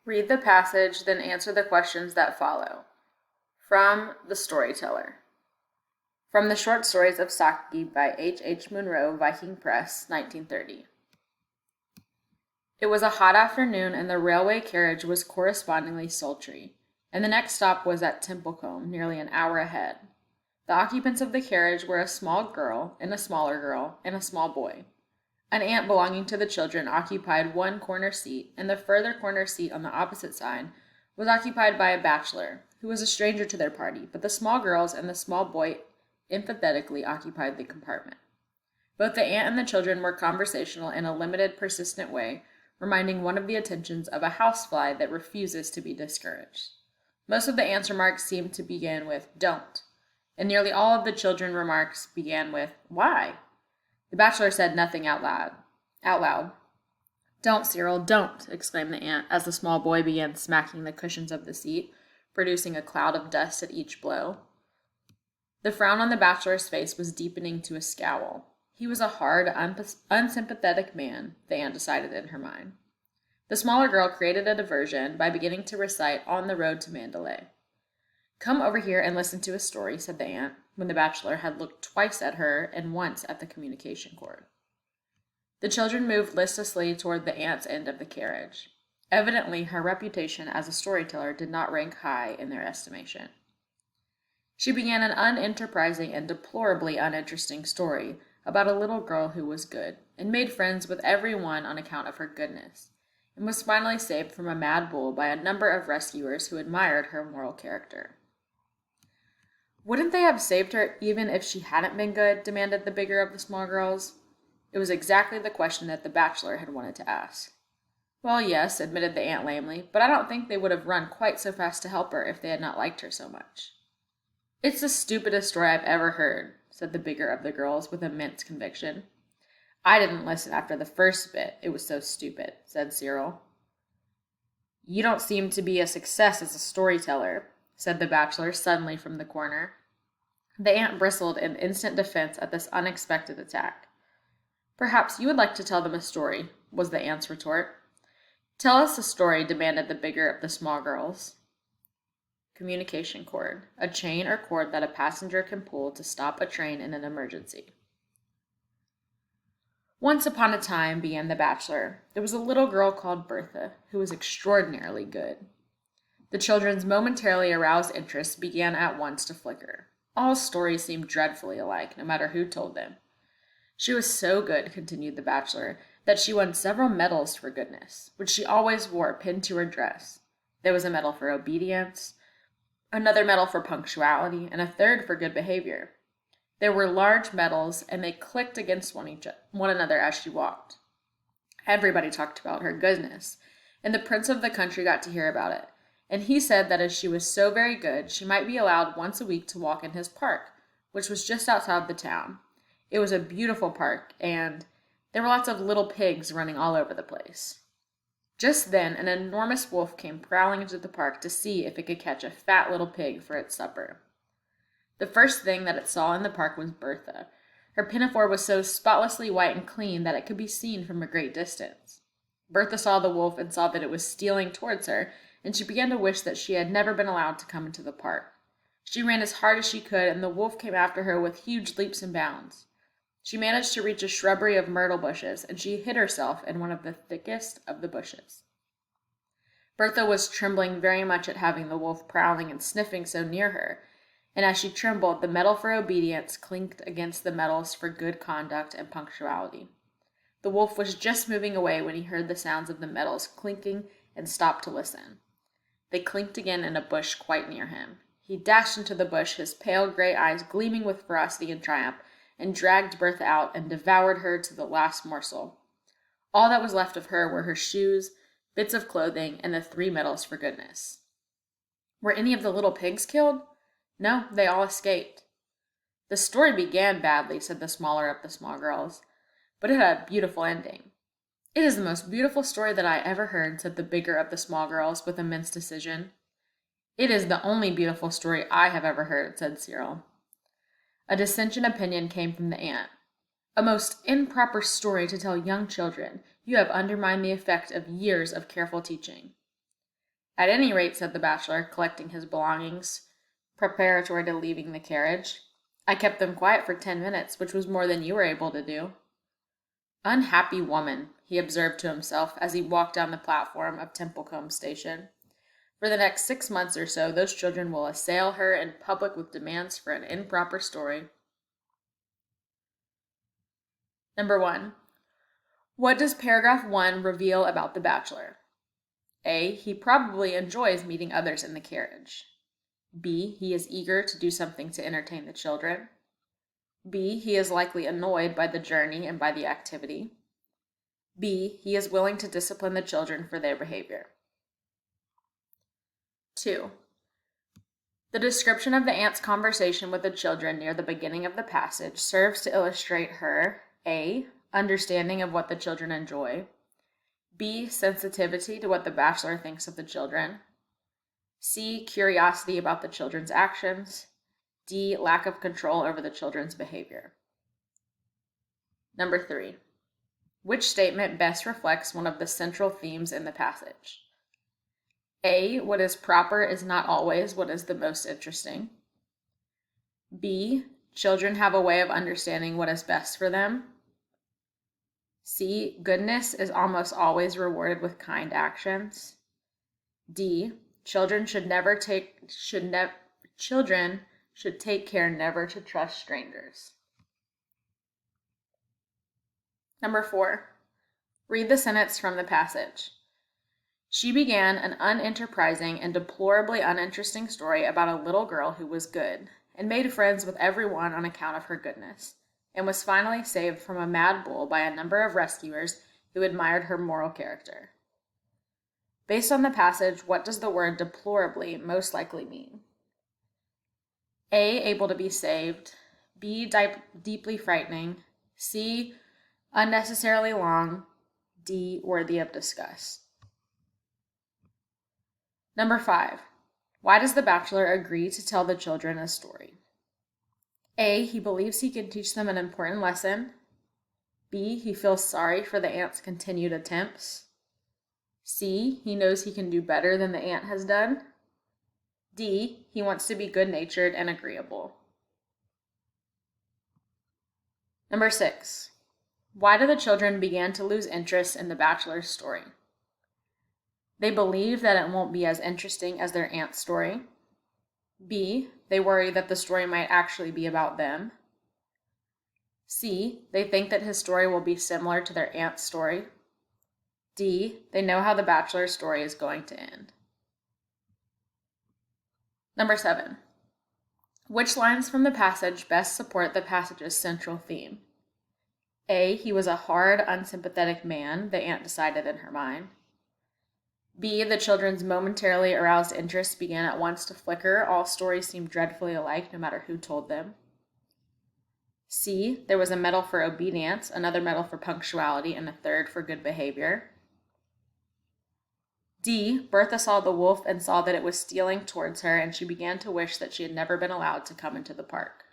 Read the passage, then answer the questions that follow. From The Storyteller. From the Short Stories of Saki by H. Munro, Viking Press, 1930. It was a hot afternoon, and the railway carriage was correspondingly sultry, and the next stop was at Templecombe, nearly an hour ahead. The occupants of the carriage were a small girl, and a smaller girl, and a small boy. An aunt belonging to the children occupied one corner seat, and the further corner seat on the opposite side was occupied by a bachelor, who was a stranger to their party, but the small girls and the small boy emphatically occupied the compartment. Both the aunt and the children were conversational in a limited, persistent way, reminding one of the attentions of a housefly that refuses to be discouraged. Most of the aunt's remarks seemed to begin with "don't," and nearly all of the children's remarks began with "why?" The bachelor said nothing out loud. "Don't, Cyril, don't," exclaimed the aunt, as the small boy began smacking the cushions of the seat, producing a cloud of dust at each blow. The frown on the bachelor's face was deepening to a scowl. He was a hard, unsympathetic man, the aunt decided in her mind. The smaller girl created a diversion by beginning to recite On the Road to Mandalay. "Come over here and listen to a story," said the aunt, when the bachelor had looked twice at her and once at the communication cord. The children moved listlessly toward the aunt's end of the carriage. Evidently, her reputation as a storyteller did not rank high in their estimation. She began an unenterprising and deplorably uninteresting story about a little girl who was good, and made friends with every one on account of her goodness, and was finally saved from a mad bull by a number of rescuers who admired her moral character. "Wouldn't they have saved her even if she hadn't been good?" demanded the bigger of the small girls. It was exactly the question that the bachelor had wanted to ask. "Well, yes," admitted the aunt lamely, "but I don't think they would have run quite so fast to help her if they had not liked her so much." "It's the stupidest story I've ever heard," said the bigger of the girls with immense conviction. "I didn't listen after the first bit, it was so stupid," said Cyril. "You don't seem to be a success as a storyteller," said the bachelor suddenly from the corner. The aunt bristled in instant defense at this unexpected attack. "Perhaps you would like to tell them a story," was the aunt's retort. "Tell us a story," demanded the bigger of the small girls. Communication cord, a chain or cord that a passenger can pull to stop a train in an emergency. "Once upon a time," began the bachelor, "there was a little girl called Bertha, who was extraordinarily good." The children's momentarily aroused interest began at once to flicker. All stories seemed dreadfully alike, no matter who told them. "She was so good," continued the bachelor, "that she won several medals for goodness, which she always wore pinned to her dress. There was a medal for obedience, another medal for punctuality, and a third for good behavior. There were large medals, and they clicked against one another as she walked. Everybody talked about her goodness, and the prince of the country got to hear about it, and he said that as she was so very good, she might be allowed once a week to walk in his park, which was just outside the town. It was a beautiful park, and there were lots of little pigs running all over the place. Just then, an enormous wolf came prowling into the park to see if it could catch a fat little pig for its supper. The first thing that it saw in the park was Bertha. Her pinafore was so spotlessly white and clean that it could be seen from a great distance. Bertha saw the wolf and saw that it was stealing towards her, and she began to wish that she had never been allowed to come into the park. She ran as hard as she could, and the wolf came after her with huge leaps and bounds. She managed to reach a shrubbery of myrtle bushes, and she hid herself in one of the thickest of the bushes. Bertha was trembling very much at having the wolf prowling and sniffing so near her, and as she trembled, the medal for obedience clinked against the medals for good conduct and punctuality. The wolf was just moving away when he heard the sounds of the medals clinking and stopped to listen. They clinked again in a bush quite near him. He dashed into the bush, his pale gray eyes gleaming with ferocity and triumph, and dragged Bertha out and devoured her to the last morsel. All that was left of her were her shoes, bits of clothing, and the 3 medals for goodness. Were any of the little pigs killed? No, they all escaped. The story began badly, said the smaller of the small girls, but it had a beautiful ending. It is the most beautiful story that I ever heard, said the bigger of the small girls with immense decision. It is the only beautiful story I have ever heard, said Cyril. A dissentient opinion came from the aunt. "A most improper story to tell young children. You have undermined the effect of years of careful teaching." At any rate, said the bachelor, collecting his belongings, preparatory to leaving the carriage, I kept them quiet for 10 minutes, which was more than you were able to do. Unhappy woman, he observed to himself as he walked down the platform of Templecombe Station. For the next 6 months or so, those children will assail her in public with demands for an improper story. Number 1. What does paragraph 1 reveal about the bachelor? A. He probably enjoys meeting others in the carriage. B. He is eager to do something to entertain the children. B. He is likely annoyed by the journey and by the activity. B. He is willing to discipline the children for their behavior. 2. The description of the aunt's conversation with the children near the beginning of the passage serves to illustrate her A. Understanding of what the children enjoy. B. Sensitivity to what the bachelor thinks of the children. C. Curiosity about the children's actions. D. Lack of control over the children's behavior. Number 3. Which statement best reflects one of the central themes in the passage? A. What is proper is not always what is the most interesting. B. Children have a way of understanding what is best for them. C. Goodness is almost always rewarded with kind actions. D. Children should take care never to trust strangers. Number 4. Read the sentence from the passage. She began an unenterprising and deplorably uninteresting story about a little girl who was good, and made friends with everyone on account of her goodness, and was finally saved from a mad bull by a number of rescuers who admired her moral character. Based on the passage, what does the word deplorably most likely mean? A. Able to be saved. B. Deeply frightening. C. Unnecessarily long. D. Worthy of discuss. Number 5. Why does the bachelor agree to tell the children a story? A. He believes he can teach them an important lesson. B. He feels sorry for the aunt's continued attempts. C. He knows he can do better than the aunt has done. D. He wants to be good-natured and agreeable. Number 6. Why do the children begin to lose interest in the bachelor's story? They believe that it won't be as interesting as their aunt's story. B. They worry that the story might actually be about them. C. They think that his story will be similar to their aunt's story. D. They know how the bachelor's story is going to end. Number 7. Which lines from the passage best support the passage's central theme? A. He was a hard, unsympathetic man, the aunt decided in her mind. B. The children's momentarily aroused interest began at once to flicker. All stories seemed dreadfully alike, no matter who told them. C. There was a medal for obedience, another medal for punctuality, and a third for good behavior. D. Bertha saw the wolf and saw that it was stealing towards her, and she began to wish that she had never been allowed to come into the park.